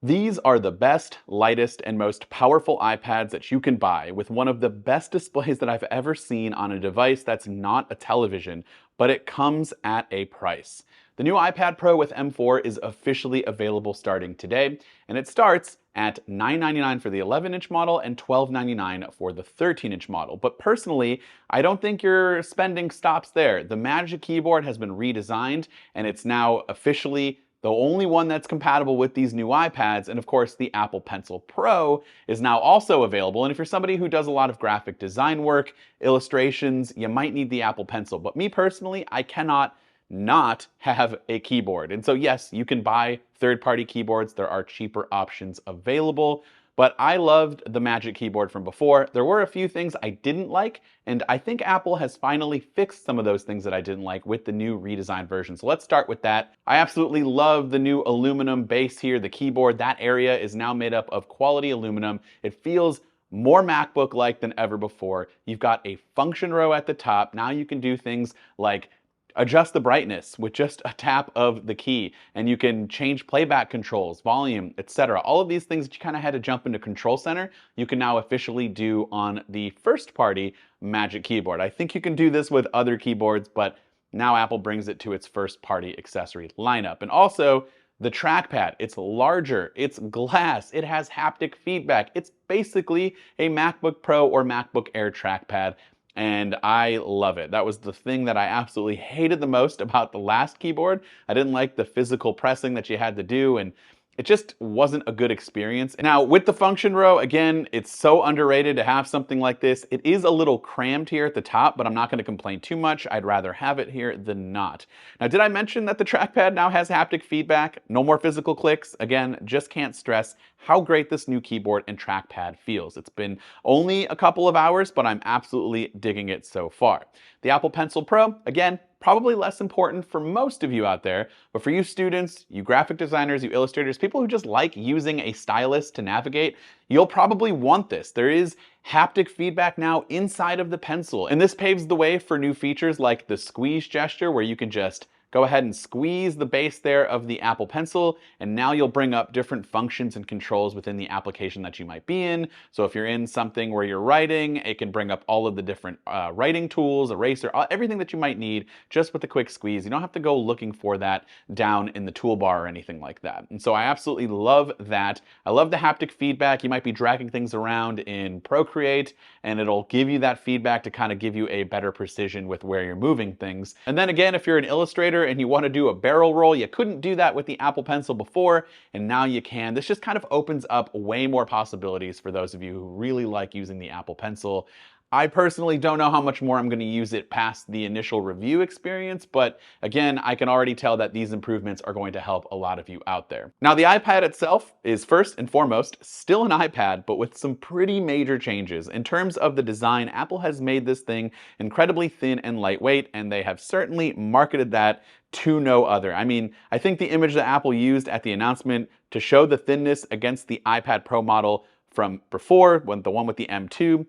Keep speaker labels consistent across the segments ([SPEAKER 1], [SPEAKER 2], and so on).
[SPEAKER 1] These are the best, lightest, and most powerful iPads that you can buy, with one of the best displays that I've ever seen on a device that's not a television, but it comes at a price. The new iPad Pro with M4 is officially available starting today, and it starts at $999 for the 11-inch model and $1299 for the 13-inch model. But personally, I don't think your spending stops there. The Magic Keyboard has been redesigned, and it's now officially the only one that's compatible with these new iPads. And of course, the Apple Pencil Pro is now also available. And if you're somebody who does a lot of graphic design work, illustrations, you might need the Apple Pencil. But me personally, I cannot not have a keyboard. And so yes, you can buy third-party keyboards. There are cheaper options available. But I loved the Magic Keyboard from before. There were a few things I didn't like, and I think Apple has finally fixed some of those things that I didn't like with the new redesigned version. So let's start with that. I absolutely love the new aluminum base here, the keyboard. That area is now made up of quality aluminum. It feels more MacBook-like than ever before. You've got a function row at the top. Now you can do things like adjust the brightness with just a tap of the key, and you can change playback controls, volume, etc. All of these things that you kind of had to jump into Control Center, you can now officially do on the first party Magic Keyboard. I think you can do this with other keyboards, but now Apple brings it to its first party accessory lineup. And also, the trackpad, it's larger, it's glass, it has haptic feedback. It's basically a MacBook Pro or MacBook Air trackpad, and I love it. That was the thing that I absolutely hated the most about the last keyboard. I didn't like the physical pressing that you had to do, and it just wasn't a good experience. Now, with the function row, again, it's so underrated to have something like this. It is a little crammed here at the top, but I'm not going to complain too much. I'd rather have it here than not. Now, did I mention that the trackpad now has haptic feedback? No more physical clicks. Again, just can't stress how great this new keyboard and trackpad feels. It's been only a couple of hours, but I'm absolutely digging it so far. The Apple Pencil Pro, again, probably less important for most of you out there, but for you students, you graphic designers, you illustrators, people who just like using a stylus to navigate, you'll probably want this. There is haptic feedback now inside of the pencil, and this paves the way for new features like the squeeze gesture, where you can just go ahead and squeeze the base there of the Apple Pencil, and now you'll bring up different functions and controls within the application that you might be in. So if you're in something where you're writing, it can bring up all of the different writing tools, eraser, everything that you might need just with a quick squeeze. You don't have to go looking for that down in the toolbar or anything like that. And so I absolutely love that. I love the haptic feedback. You might be dragging things around in Procreate, and it'll give you that feedback to kind of give you a better precision with where you're moving things. And then again, if you're an illustrator and you want to do a barrel roll, you couldn't do that with the Apple Pencil before, and now you can. This just kind of opens up way more possibilities for those of you who really like using the Apple Pencil. I personally don't know how much more I'm going to use it past the initial review experience, but again, I can already tell that these improvements are going to help a lot of you out there. Now, the iPad itself is first and foremost still an iPad, but with some pretty major changes. In terms of the design, Apple has made this thing incredibly thin and lightweight, and they have certainly marketed that to no other. I mean, I think the image that Apple used at the announcement to show the thinness against the iPad Pro model from before, the one with the M2.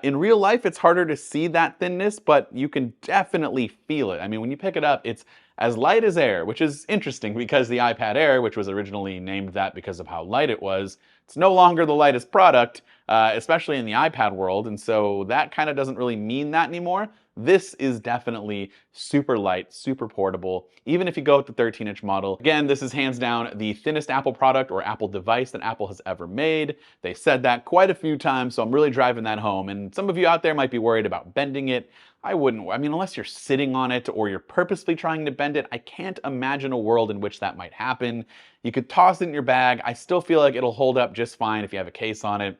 [SPEAKER 1] In real life, it's harder to see that thinness, but you can definitely feel it. I mean, when you pick it up, it's as light as air, which is interesting because the iPad Air, which was originally named that because of how light it was, it's no longer the lightest product, especially in the iPad world, and so that kind of doesn't really mean that anymore. This is definitely super light, super portable, even if you go with the 13-inch model. Again, this is hands down the thinnest Apple product or Apple device that Apple has ever made. They said that quite a few times, so I'm really driving that home. And some of you out there might be worried about bending it. I wouldn't. I mean, unless you're sitting on it or you're purposely trying to bend it, I can't imagine a world in which that might happen. You could toss it in your bag. I still feel like it'll hold up just fine if you have a case on it.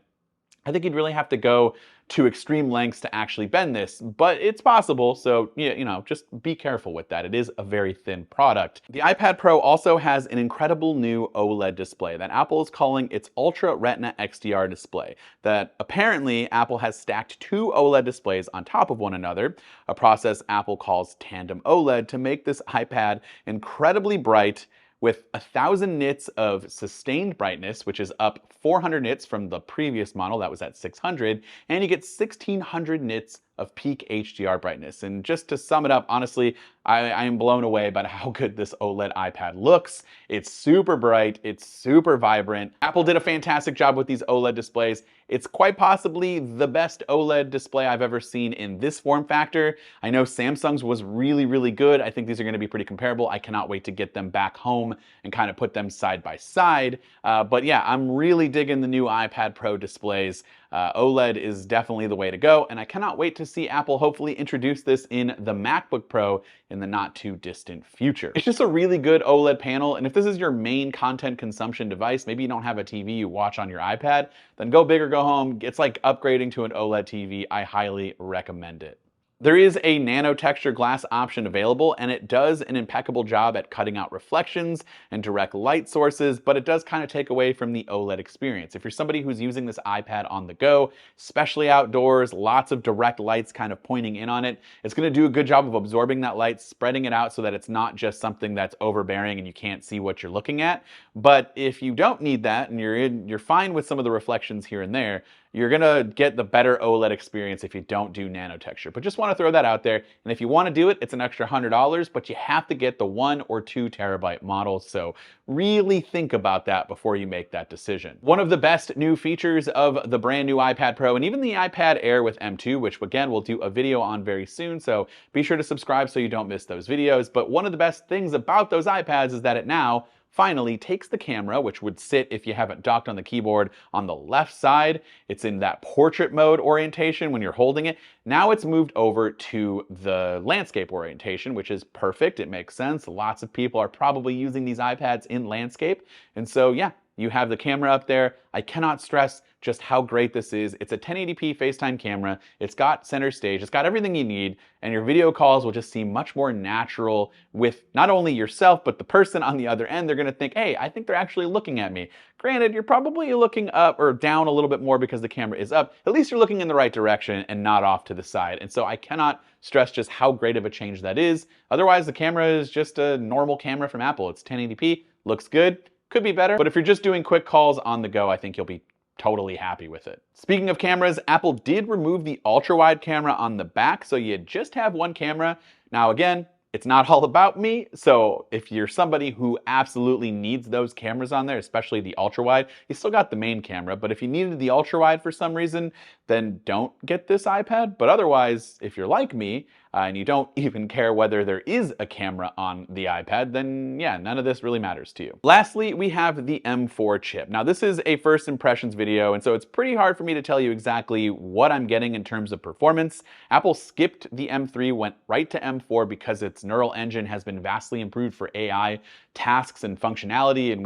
[SPEAKER 1] I think you'd really have to go to extreme lengths to actually bend this, but it's possible, so you know, just be careful with that. It is a very thin product. The iPad Pro also has an incredible new OLED display that Apple is calling its Ultra Retina XDR display, that apparently Apple has stacked two OLED displays on top of one another, a process Apple calls tandem OLED, to make this iPad incredibly bright with 1,000 nits of sustained brightness, which is up 400 nits from the previous model that was at 600, and you get 1,600 nits of peak HDR brightness. And just to sum it up, honestly, I am blown away by how good this OLED iPad looks. It's super bright, it's super vibrant. Apple did a fantastic job with these OLED displays. It's quite possibly the best OLED display I've ever seen in this form factor. I know Samsung's was really, really good. I think these are going to be pretty comparable. I cannot wait to get them back home and kind of put them side by side. But yeah, I'm really digging the new iPad Pro displays. OLED is definitely the way to go, and I cannot wait to see Apple hopefully introduce this in the MacBook Pro in the not too distant future. It's just a really good OLED panel, and if this is your main content consumption device, maybe you don't have a TV you watch on your iPad, then go big or go home. It's like upgrading to an OLED TV. I highly recommend it. There is a nano texture glass option available, and it does an impeccable job at cutting out reflections and direct light sources, but it does kind of take away from the OLED experience. If you're somebody who's using this iPad on the go, especially outdoors, lots of direct lights kind of pointing in on it, it's going to do a good job of absorbing that light, spreading it out so that it's not just something that's overbearing and you can't see what you're looking at. But if you don't need that and you're fine with some of the reflections here and there, you're gonna get the better OLED experience if you don't do nano texture. But just want to throw that out there. And if you want to do it, it's an extra $100, but you have to get the 1 or 2 terabyte models. So really think about that before you make that decision. One of the best new features of the brand new iPad Pro and even the iPad Air with M2, which again, we'll do a video on very soon. So be sure to subscribe so you don't miss those videos. But one of the best things about those iPads is that it now finally takes the camera, which would sit if you have it docked on the keyboard on the left side. It's in that portrait mode orientation when you're holding it. Now it's moved over to the landscape orientation, which is perfect. It makes sense. Lots of people are probably using these iPads in landscape. And so yeah, you have the camera up there. I cannot stress just how great this is. It's a 1080p FaceTime camera. It's got center stage. It's got everything you need, and your video calls will just seem much more natural with not only yourself, but the person on the other end. They're gonna think, hey, I think they're actually looking at me. Granted, you're probably looking up or down a little bit more because the camera is up. At least you're looking in the right direction and not off to the side. And so I cannot stress just how great of a change that is. Otherwise, the camera is just a normal camera from Apple. It's 1080p, looks good. Could be better, but if you're just doing quick calls on the go, I think you'll be totally happy with it. Speaking of cameras, Apple did remove the ultra-wide camera on the back, so you just have one camera. Now again, it's not all about me, so if you're somebody who absolutely needs those cameras on there, especially the ultra-wide, you still got the main camera, but if you needed the ultra-wide for some reason, then don't get this iPad. But otherwise, if you're like me, and you don't even care whether there is a camera on the iPad, then yeah, none of this really matters to you. Lastly, we have the M4 chip. Now this is a first impressions video, and so it's pretty hard for me to tell you exactly what I'm getting in terms of performance. Apple skipped the M3, went right to M4 because its neural engine has been vastly improved for AI tasks and functionality, and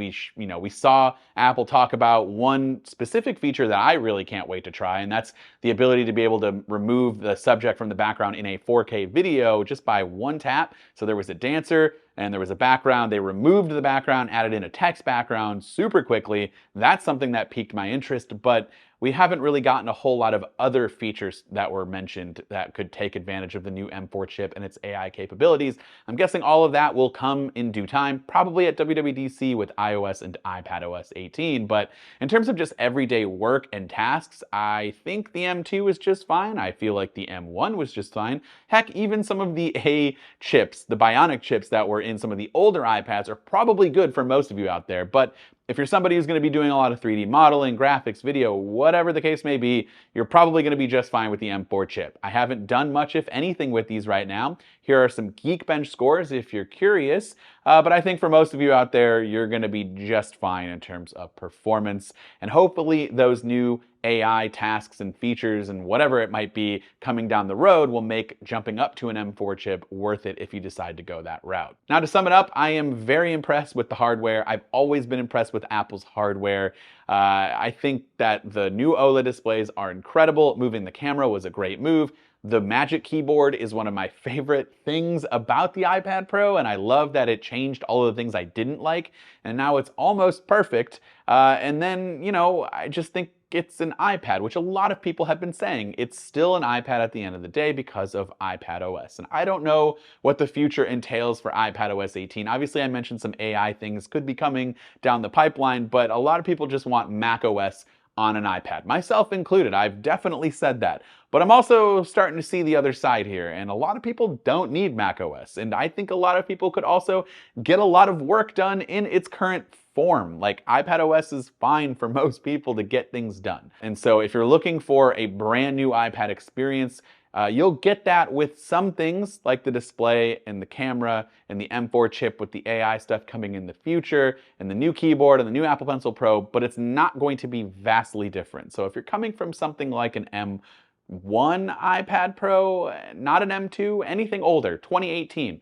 [SPEAKER 1] we saw Apple talk about one specific feature that I really can't wait to try, and that's the ability to be able to remove the subject from the background in a 4K video just by one tap. So there was a dancer and there was a background. They removed the background, added in a text background super quickly. That's something that piqued my interest, but we haven't really gotten a whole lot of other features that were mentioned that could take advantage of the new M4 chip and its AI capabilities. I'm guessing all of that will come in due time, probably at WWDC with iOS and iPadOS 18. But in terms of just everyday work and tasks, I think the M2 was just fine. I feel like the M1 was just fine. Heck, even some of the A chips, the Bionic chips that were in some of the older iPads are probably good for most of you out there. But if you're somebody who's going to be doing a lot of 3D modeling, graphics, video, whatever the case may be, you're probably going to be just fine with the M4 chip. I haven't done much, if anything, with these right now. Here are some Geekbench scores if you're curious, but I think for most of you out there, you're going to be just fine in terms of performance. And hopefully those new AI tasks and features and whatever it might be coming down the road will make jumping up to an M4 chip worth it if you decide to go that route. Now to sum it up, I am very impressed with the hardware. I've always been impressed with Apple's hardware. I think that the new OLED displays are incredible. Moving the camera was a great move. The Magic Keyboard is one of my favorite things about the iPad Pro, and I love that it changed all of the things I didn't like, and now it's almost perfect. And then, I just think it's an iPad, which a lot of people have been saying. It's still an iPad at the end of the day because of iPadOS. And I don't know what the future entails for iPadOS 18. Obviously, I mentioned some AI things could be coming down the pipeline, but a lot of people just want macOS on an iPad, myself included. I've definitely said that. But I'm also starting to see the other side here, and a lot of people don't need macOS, and I think a lot of people could also get a lot of work done in its current form. Like, iPadOS is fine for most people to get things done. And so if you're looking for a brand new iPad experience, you'll get that with some things like the display and the camera and the M4 chip with the AI stuff coming in the future and the new keyboard and the new Apple Pencil Pro, but it's not going to be vastly different. So if you're coming from something like an M1 iPad Pro, not an M2, anything older, 2018,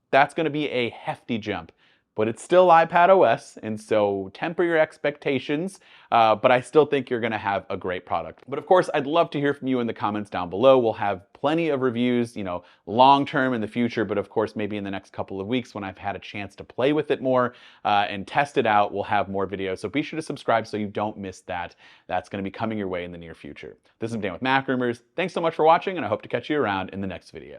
[SPEAKER 1] that's going to be a hefty jump. But it's still iPadOS, and so temper your expectations, but I still think you're gonna have a great product. But of course, I'd love to hear from you in the comments down below. We'll have plenty of reviews, long-term in the future, but of course, maybe in the next couple of weeks when I've had a chance to play with it more and test it out, we'll have more videos. So be sure to subscribe so you don't miss that. That's gonna be coming your way in the near future. This is Dan with MacRumors. Thanks so much for watching, and I hope to catch you around in the next video.